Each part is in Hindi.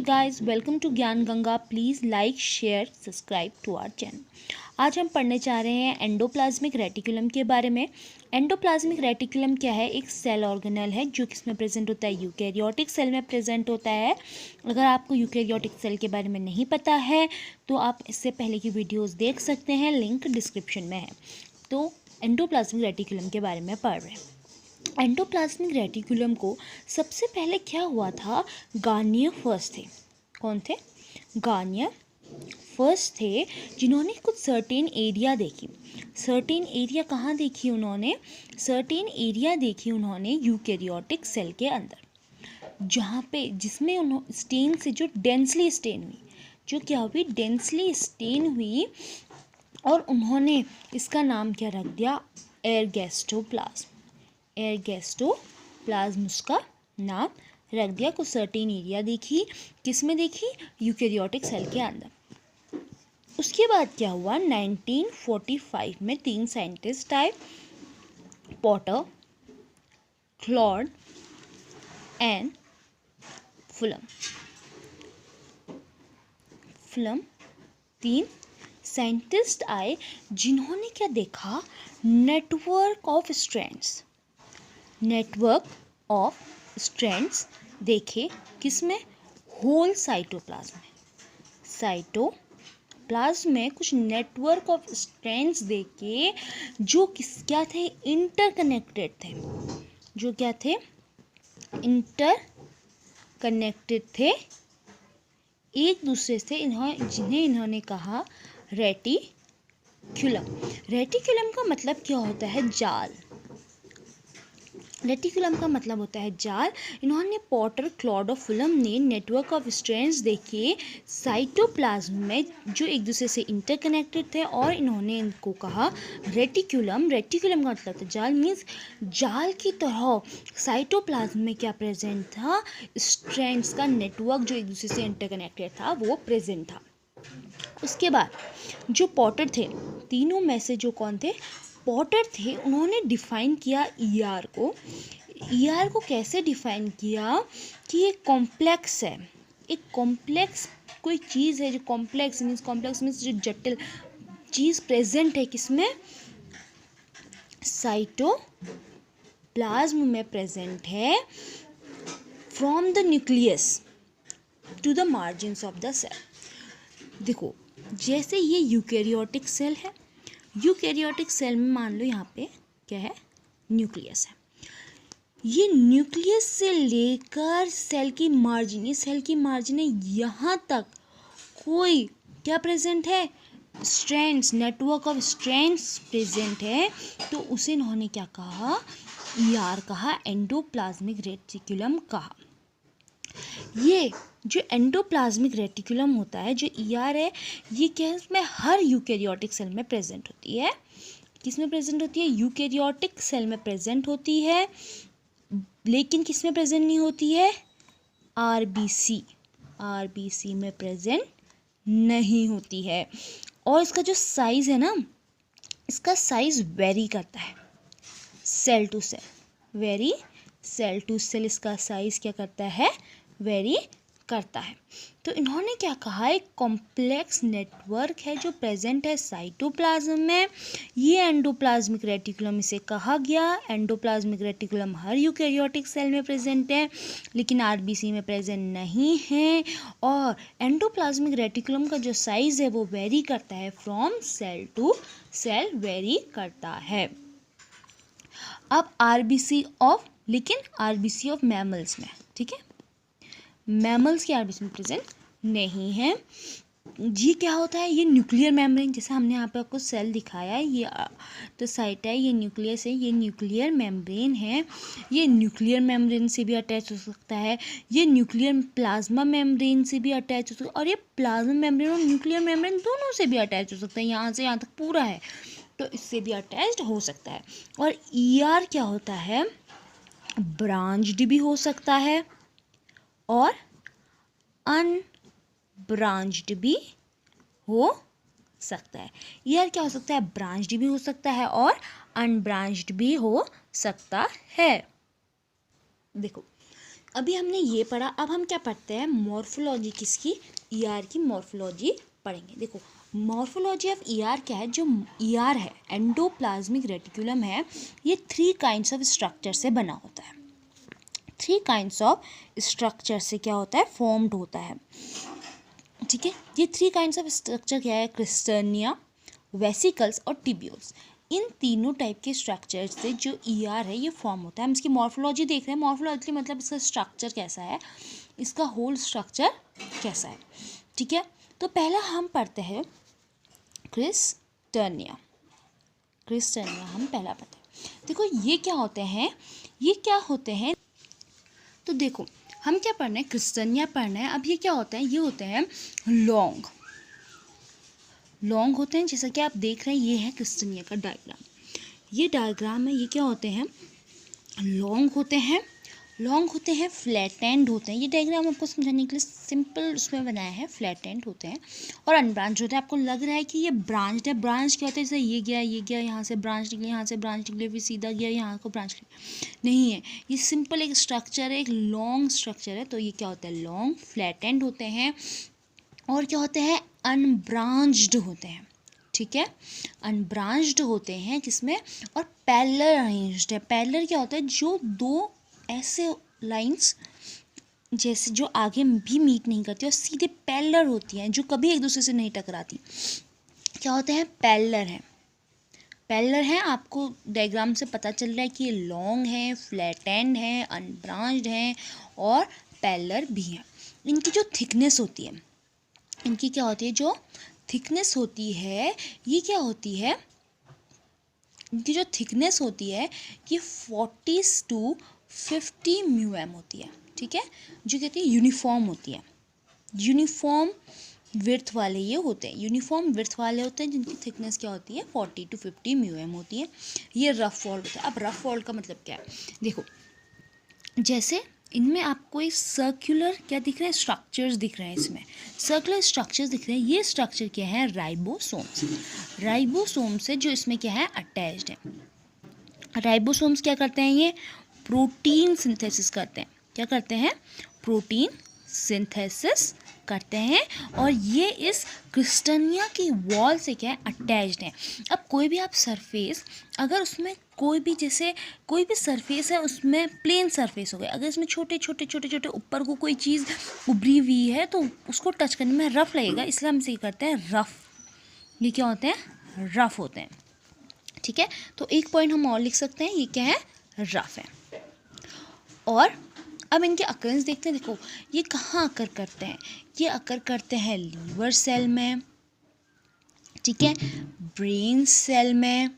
Guys, welcome to Gyan Ganga. Please like share subscribe to our channel. आज हम पढ़ने जा रहे हैं एंडोप्लाज्मिक रेटिकुलम के बारे में। एंडोप्लाज्मिक रेटिकुलम क्या है? एक सेल ऑर्गेनल है जो किसमें प्रेजेंट होता है? यूकेरियोटिक सेल में प्रेजेंट होता है। अगर आपको यूकेरियोटिक सेल के बारे में नहीं पता है तो आप इससे पहले की वीडियोस देख सकते हैं, लिंक डिस्क्रिप्शन में है। तो एंडोप्लाज्मिक रेटिकुलम के बारे में पढ़ रहे हैं। एंडोप्लाज्मिक रेटिकुलम को सबसे पहले क्या हुआ था? गार्नियर फर्स्ट थे। कौन थे? गार्नियर फर्स्ट थे, जिन्होंने कुछ सर्टेन एरिया देखी। सर्टेन एरिया कहाँ देखी उन्होंने? सर्टेन एरिया देखी उन्होंने यूकेरियोटिक सेल के अंदर, जहाँ पे जिसमें उन्होंने स्टेन से जो डेंसली स्टेन हुई, जो क्या हुई? डेंसली स्टेन हुई, और उन्होंने इसका नाम क्या रख दिया? एरगेस्टोप्लाज्म। एरगेस्टोप्लाज्म उसका नाम रख दिया। कुछ सर्टेन एरिया देखी, किसमें देखी? यूकेरियोटिक सेल के अंदर। उसके बाद क्या हुआ? 1945 में 3 साइंटिस्ट आए, Potter, Claude and Fulham. 3 scientist आए जिन्होंने क्या देखा? नेटवर्क ऑफ स्ट्रैंड्स देखे। किसमें? होल साइटोप्लाज्म में। साइटोप्लाज्म में कुछ नेटवर्क ऑफ स्ट्रैंड्स देखे जो क्या थे? इंटरकनेक्टेड थे। जो क्या थे? इंटरकनेक्टेड थे एक दूसरे से, जिन्हें इन्होंने कहा रेटिक्यूलम। रेटिक्यूलम का मतलब क्या होता है? जाल। रेटिकुलम का मतलब होता है जाल। इन्होंने पॉटर, क्लॉड और फुलम ने नेटवर्क ऑफ स्ट्रैंड्स देखे साइटोप्लाज्म में जो एक दूसरे से इंटरकनेक्टेड थे, और इन्होंने इनको कहा रेटिकुलम। रेटिकुलम का मतलब था जाल, मीन्स जाल की तरह साइटोप्लाज्म में क्या प्रेजेंट था? स्ट्रैंड्स का नेटवर्क जो एक दूसरे से इंटरकनेक्टेड था वो प्रेजेंट था। उसके बाद जो पॉटर थे, तीनों में से जो कौन थे? पॉटर थे। उन्होंने डिफाइन किया ईआर को। ईआर को कैसे डिफाइन किया? कि ये कॉम्प्लेक्स है। एक कॉम्प्लेक्स कोई चीज़ है जो कॉम्प्लेक्स मीन्स जो जटिल चीज़ प्रेजेंट है किसमें? साइटोप्लाज्म में प्रेजेंट है, from the nucleus to the margins of the cell. देखो, जैसे ये यूकेरियोटिक सेल है, यूकेरियोटिक सेल में मान लो यहाँ पे क्या है? न्यूक्लियस है। ये न्यूक्लियस से लेकर सेल की मार्जिन, ये सेल की मार्जिन है, यहाँ तक कोई क्या प्रेजेंट है? Strands, network of strands present है। तो उसे इन्होंने क्या कहा? ईआर कहा, एंडोप्लाज्मिक रेटिकुलम कहा। ये जो एंडोप्लाज्मिक रेटिकुलम होता है, जो ईआर है, ये क्या है? इसमें हर यूकेरियोटिक सेल में प्रेजेंट होती है। किसमें प्रेजेंट होती है? यूकेरियोटिक सेल में प्रेजेंट होती है, लेकिन किसमें प्रेजेंट नहीं होती है? आरबीसी में प्रेजेंट नहीं होती है। और इसका जो साइज है ना, इसका साइज वेरी करता है cell to cell. Cell to cell इसका साइज क्या करता है? वेरी करता है। तो इन्होंने क्या कहा? एक कॉम्प्लेक्स नेटवर्क है जो प्रेजेंट है साइटोप्लाज्म में। ये एंडोप्लाज्मिक रेटिकुलम इसे कहा गया। एंडोप्लाज्मिक रेटिकुलम हर यूकेरियोटिक सेल में प्रेजेंट है, लेकिन आरबीसी में प्रेजेंट नहीं है। और एंडोप्लाज्मिक रेटिकुलम का जो साइज है वो वेरी करता है, from cell to cell vary करता है। अब आरबीसी ऑफ मैमल्स में, ठीक है, मैमल्स की आरबीसी में प्रेजेंट नहीं है। ये क्या होता है? ये न्यूक्लियर मेम्ब्रेन, जैसे हमने यहाँ पे आपको सेल दिखाया है, ये तो साइट है, ये न्यूक्लियस है, ये न्यूक्लियर मेम्ब्रेन है। ये न्यूक्लियर मेम्ब्रेन से भी अटैच हो सकता है, ये न्यूक्लियर प्लाज्मा मेम्ब्रेन से भी अटैच हो सकता है, और ये प्लाज्मा मेम्ब्रेन और न्यूक्लियर मेम्ब्रेन दोनों से भी अटैच हो सकता है। यहाँ से यहाँ तक पूरा है, तो इससे भी अटैच्ड हो सकता है। और ईआर क्या होता है? ब्रांच्ड भी हो सकता है और अनब्रांच्ड भी हो सकता है। ईआर क्या हो सकता है? ब्रांच्ड भी हो सकता है और अनब्रांच्ड भी हो सकता है। देखो, अभी हमने ये पढ़ा, अब हम क्या पढ़ते हैं, मॉर्फोलॉजी किसकी, ईआर की मॉर्फोलॉजी पढ़ेंगे। देखो मॉर्फोलॉजी ऑफ ईआर क्या है, जो ईआर है एंडोप्लाज्मिक रेटिकुलम है, ये 3 काइंड्स ऑफ स्ट्रक्चर से बना होता है। 3 काइंड्स ऑफ स्ट्रक्चर से क्या होता है, फॉर्म्ड होता है। ठीक है, ये 3 काइंड्स ऑफ स्ट्रक्चर क्या है, क्रिस्टर्निया, वेसिकल्स और टिब्यूल्स। इन तीनों टाइप के स्ट्रक्चर से जो ईआर है ये फॉर्म होता है। हम इसकी मॉर्फोलॉजी देख रहे हैं, मॉर्फोलॉजी मतलब इसका स्ट्रक्चर कैसा है, इसका होल स्ट्रक्चर कैसा है। ठीक है, तो पहला हम पढ़ते हैं क्रिस्टर्निया। क्रिस्टर्निया हम पहला पढ़ते हैं। देखो ये क्या होते हैं, ये क्या होते हैं, तो देखो हम क्या पढ़ना है, क्रिस्टर्निया पढ़ना है। अब ये क्या होता है, ये होते हैं लॉन्ग होते हैं, जैसा कि आप देख रहे हैं ये है क्रिस्टर्निया का डायग्राम। ये डायग्राम में ये क्या होते हैं, लॉन्ग होते हैं, फ्लैट एंड होते हैं। ये डायग्राम आपको समझाने के लिए सिंपल उसमें बनाया है, फ्लैट एंड होते हैं और अनब्रांच होते हैं। आपको लग रहा है कि ये ब्रांच है, ब्रांच क्या होता है, जैसे ये गया यहाँ से ब्रांच निकली, यहाँ से ब्रांच निकली, फिर सीधा गया यहाँ को ब्रांच नहीं है। ये सिंपल एक स्ट्रक्चर है, एक लॉन्ग स्ट्रक्चर है। तो ये क्या होता है, लॉन्ग, फ्लैट एंड होते हैं और क्या होते हैं, अनब्रांच्ड होते हैं। ठीक है, अनब्रांच्ड होते हैं किसमें, और पैरेलल अरेंज्ड है। पैरेलल क्या होता है, जो दो ऐसे लाइंस जैसे जो आगे भी मीट नहीं करती और सीधे पैरेलल होती हैं, जो कभी एक दूसरे से नहीं टकराती, क्या होते हैं, पैरेलल हैं। आपको डायग्राम से पता चल रहा है कि ये लॉन्ग है, फ्लैट एंड है, अनब्रांच्ड है और पैरेलल भी है। इनकी जो थिकनेस होती है, इनकी क्या होती है, जो थिकनेस होती है, ये क्या होती है, इनकी जो थिकनेस होती है ये 40 to 50 म्यूएम होती है। ठीक है, जो कहती है यूनिफॉर्म होती है, यूनिफॉर्म विड्थ वाले ये होते हैं, यूनिफॉर्म विड्थ वाले होते हैं जिनकी थिकनेस क्या होती है, 40 to 50 म्यूएम होती है। ये रफ वॉल्ड होता है। अब रफ वॉल्ड का मतलब क्या है, देखो जैसे इनमें आपको एक सर्कुलर क्या दिख रहे हैं, स्ट्रक्चर्स दिख रहे हैं, इसमें सर्कुलर स्ट्रक्चर्स दिख रहे हैं। ये स्ट्रक्चर क्या है, राइबोसोम्स। राइबोसोम से जो इसमें क्या है, अटैच्ड है। राइबोसोम्स क्या करते हैं, ये प्रोटीन सिंथेसिस करते हैं। क्या करते हैं, प्रोटीन सिंथेसिस करते हैं और ये इस क्रिस्टर्निया की वॉल से क्या है, अटैच्ड है। अब कोई भी आप सरफेस, अगर उसमें कोई भी, जैसे कोई भी सरफेस है उसमें प्लेन सरफेस हो गया, अगर इसमें छोटे छोटे ऊपर को कोई चीज़ उभरी हुई है तो उसको टच करने में रफ लगेगा, इसलिए हम इसे करते हैं रफ। ये क्या होते हैं, रफ होते हैं। ठीक है, तो एक पॉइंट हम और लिख सकते हैं, ये क्या है, रफ है। और अब इनके अकरेंस देखते हैं। देखो ये कहाँ अकर करते हैं, ये अकर करते हैं लीवर सेल में, ठीक है, ब्रेन सेल में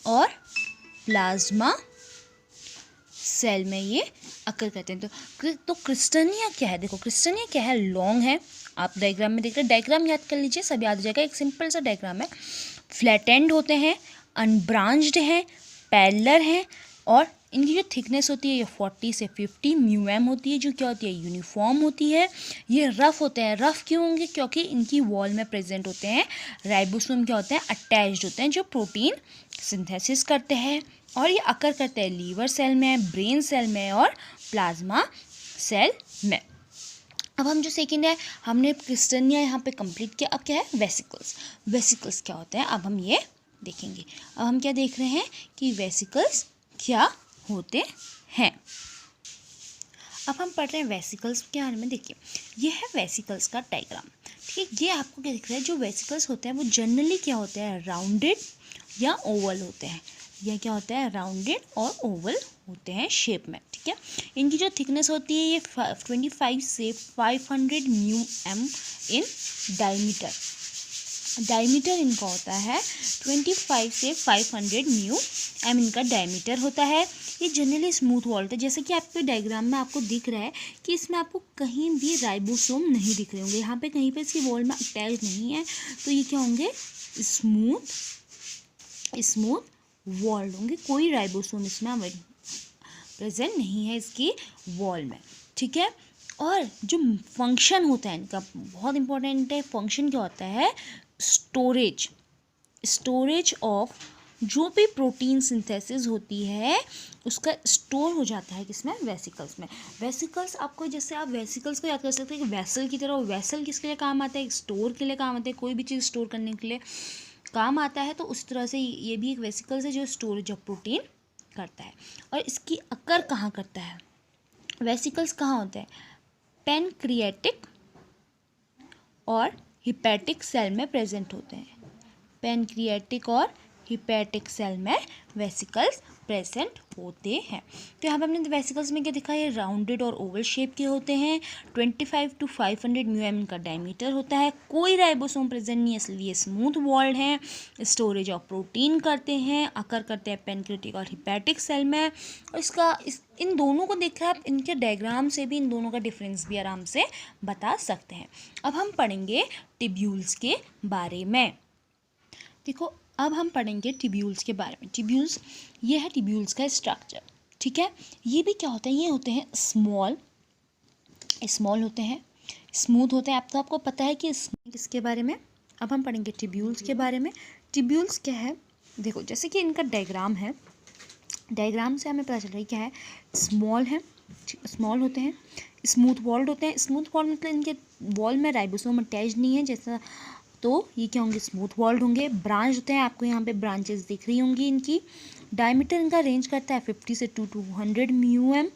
और प्लाज्मा सेल में ये अकर करते हैं। तो क्रिस्टर्निया क्या है, देखो क्रिस्टर्निया क्या है, लॉन्ग है। आप डायग्राम में देख रहे हैं, डायग्राम याद कर लीजिए, सब याद हो जाएगा। एक सिंपल सा डायग्राम है, फ्लैट एंड होते हैं, अनब्रांच्ड हैं, पैरेलल हैं और इनकी जो थिकनेस होती है ये 40 से 50 म्यूएम होती है, जो क्या होती है, यूनिफॉर्म होती है। ये रफ होते हैं। रफ क्यों होंगे, क्योंकि इनकी वॉल में प्रेजेंट होते हैं राइबोसोम, क्या होते हैं, अटैच्ड होते हैं, जो प्रोटीन सिंथेसिस करते हैं और ये अकर करते हैं लीवर सेल में, ब्रेन सेल में और प्लाज्मा सेल में। अब हम जो सेकेंड है, हमने क्रिस्टर्निया यहाँ पे कंप्लीट किया। अब क्या है, वेसिकल्स। वेसिकल्स क्या होते हैं, अब हम ये देखेंगे। अब हम क्या देख रहे हैं कि वेसिकल्स क्या होते हैं। अब हम पढ़ रहे हैं वेसिकल्स के बारे में। देखिए ये है वेसिकल्स का डायग्राम। ठीक है, ये आपको क्या दिख रहा है, जो वेसिकल्स होते हैं वो जनरली क्या होते हैं, राउंडेड या ओवल होते हैं। यह क्या होता है, राउंडेड और ओवल होते हैं शेप में। ठीक है, इनकी जो थिकनेस होती है ये 25 से 500 म्यूएम इन डायमीटर। डायमीटर इनका होता है 25 से 500 म्यूएम इनका डायमीटर होता है। ये जनरली स्मूथ वॉल्ड है, जैसे कि आपके डायग्राम में आपको दिख रहा है कि इसमें आपको कहीं भी राइबोसोम नहीं दिख रहे होंगे, यहाँ पे कहीं पे इसकी वॉल में अटैच नहीं है, तो ये क्या होंगे, स्मूथ वॉल्ड होंगे। कोई राइबोसोम इसमें प्रेजेंट नहीं है इसकी वॉल में। ठीक है, और जो फंक्शन होता है इनका बहुत इंपॉर्टेंट है। फंक्शन क्या होता है, स्टोरेज ऑफ जो भी प्रोटीन सिंथेसिस होती है उसका स्टोर हो जाता है किसमें, वेसिकल्स में। वेसिकल्स आपको, जैसे आप वेसिकल्स को याद कर सकते हैं कि वेसल की तरह, वेसल किसके लिए काम आता है, स्टोर के लिए काम आता है, कोई भी चीज़ स्टोर करने के लिए काम आता है। तो उस तरह से ये भी एक वेसिकल्स है जो स्टोरेज ऑफ प्रोटीन करता है। और इसकी अकर कहाँ करता है, वेसिकल्स कहाँ होते हैं, पैनक्रिएटिक और हिपैटिक सेल में प्रेजेंट होते हैं। पैनक्रिएटिक और हिपैटिक सेल में वेसिकल्स प्रेजेंट होते हैं। तो यहाँ पे हमने वेसिकल्स में क्या दिखा है, राउंडेड और ओवल शेप के होते हैं, 25 to 500 म्यूएम का डायमीटर होता है, कोई राइबोसोम प्रेजेंट नहीं है इसलिए स्मूथ वॉल्ड हैं, स्टोरेज ऑफ प्रोटीन करते हैं, अकर करते हैं पैनक्रिएटिक और हिपैटिक सेल में। और इन दोनों को देखकर आप इनके डायग्राम से भी इन दोनों का डिफरेंस भी आराम से बता सकते हैं। अब हम पढ़ेंगे टिब्यूल्स के बारे में। देखो, अब हम पढ़ेंगे टिब्यूल्स के बारे में। टिब्यूल्स, ये है टिब्यूल्स का स्ट्रक्चर, ठीक है। ये भी क्या होता है, ये होते हैं स्मॉल होते हैं, स्मूथ होते हैं। अब तो आपको पता है कि किसके बारे में। अब हम पढ़ेंगे टिब्यूल्स के बारे में। टिब्यूल्स क्या है, देखो जैसे कि इनका डायग्राम है, डायग्राम से हमें पता चल रहा है क्या है, स्मॉल है, स्मॉल होते हैं, स्मूथ वॉल्ड होते हैं। स्मूथ वॉल्ड मतलब इनके वॉल में राइबोसोम अटैच नहीं है जैसा, तो ये क्या होंगे, स्मूथ वॉल्ड होंगे। ब्रांच होते हैं, आपको यहाँ पे ब्रांचेस दिख रही होंगी इनकी। डायमीटर इनका रेंज करता है 50 से 200 म्यूएम,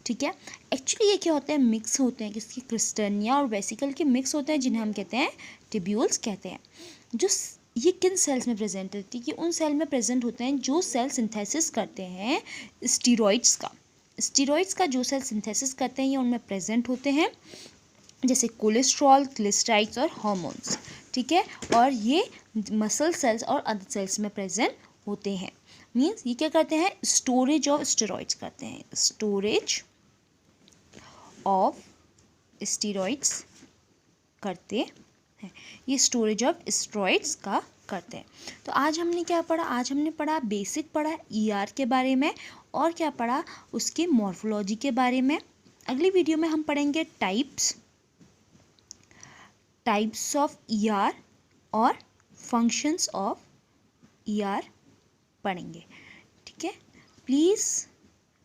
ठीक है। एक्चुअली ये क्या होते हैं, मिक्स होते हैं, किसकी, क्रिस्टनिया और वेसिकल के मिक्स होते हैं, जिन्हें हम कहते हैं टिब्यूल्स कहते हैं। ये किन सेल्स में प्रेजेंट होती है, कि उन सेल में प्रेजेंट होते हैं जो सेल सिंथेसिस करते हैं स्टीरॉइड्स का जो सेल सिंथेसिस करते हैं ये उनमें प्रेजेंट होते हैं, जैसे कोलेस्ट्रॉल, ग्लिसराइड्स और हार्मोन्स, ठीक है। और ये मसल सेल्स और अदर सेल्स में प्रेजेंट होते हैं। मीन्स ये क्या करते हैं, स्टोरेज ऑफ स्टेरॉइड्स करते हैं, स्टोरेज ऑफ स्टेरॉइड्स करते हैं, ये स्टोरेज ऑफ स्टेरॉइड्स का करते हैं। तो आज हमने क्या पढ़ा, आज हमने पढ़ा बेसिक पढ़ा ईआर के बारे में, और क्या पढ़ा, उसके मॉर्फोलॉजी के बारे में। अगली वीडियो में हम पढ़ेंगे टाइप्स ऑफ ईआर और फंक्शंस ऑफ ईआर पढ़ेंगे, ठीक है। Please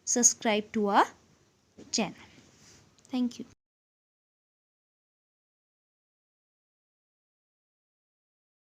subscribe to our channel. Thank you.